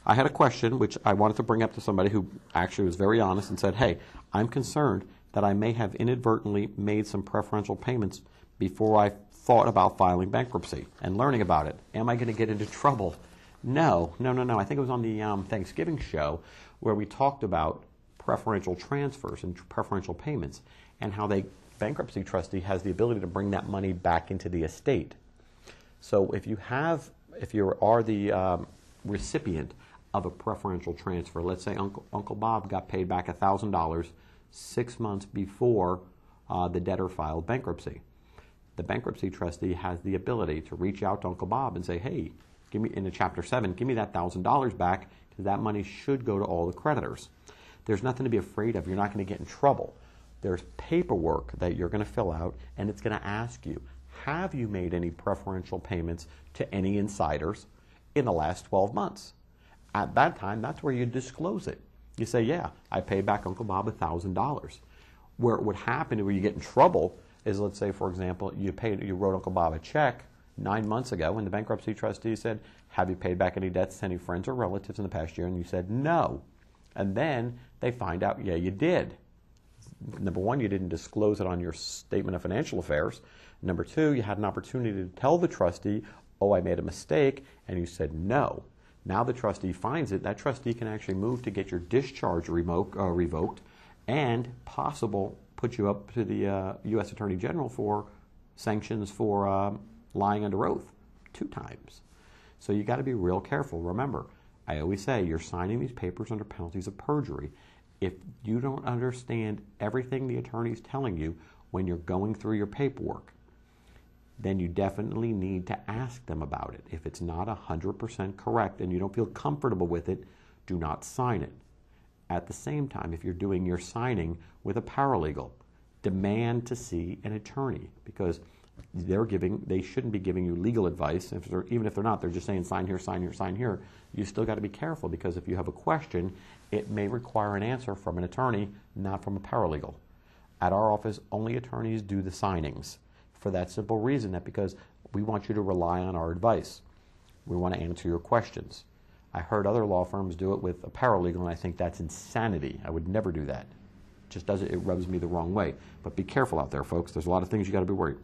I had a question which I wanted to bring up to somebody who actually was very honest and said, hey, I'm concerned that I may have inadvertently made some preferential payments before I thought about filing bankruptcy and learning about it. Am I going to get into trouble? No. I think it was on the Thanksgiving show where we talked about preferential transfers and preferential payments and how the bankruptcy trustee has the ability to bring that money back into the estate. So if you are the recipient of a preferential transfer, let's say Uncle Bob got paid back $1,000 6 months before the debtor filed bankruptcy. The bankruptcy trustee has the ability to reach out to Uncle Bob and say, hey, give me, in the Chapter 7, give me that $1,000 back, because that money should go to all the creditors. There's nothing to be afraid of. You're not going to get in trouble. There's paperwork that you're going to fill out, and it's going to ask you, have you made any preferential payments to any insiders in the last 12 months? At that time, that's where you disclose it. You say, yeah, I paid back Uncle Bob $1,000. Where it would happen, where you get in trouble, is, let's say, for example, you wrote Uncle Bob a check 9 months ago, and the bankruptcy trustee said, have you paid back any debts to any friends or relatives in the past year? And you said, no. And then they find out, yeah, you did. Number one, you didn't disclose it on your statement of financial affairs. Number two, you had an opportunity to tell the trustee, oh, I made a mistake, and you said no. Now the trustee finds it. That trustee can actually move to get your discharge revoked and put you up to the U.S. Attorney General for sanctions for lying under oath 2 times. So you got to be real careful. Remember, I always say you're signing these papers under penalties of perjury. If you don't understand everything the attorney's telling you when you're going through your paperwork, then you definitely need to ask them about it. If it's not 100% correct and you don't feel comfortable with it, do not sign it. At the same time, if you're doing your signing with a paralegal, demand to see an attorney, because they shouldn't be giving you legal advice. Even if they're not, they're just saying sign here, sign here, sign here. You still got to be careful, because if you have a question, it may require an answer from an attorney, not from a paralegal. At our office, only attorneys do the signings, for that simple reason, that because we want you to rely on our advice. We want to answer your questions. I heard other law firms do it with a paralegal, and I think that's insanity. I would never do that. It rubs me the wrong way. But be careful out there, folks. There's a lot of things you got to be worried.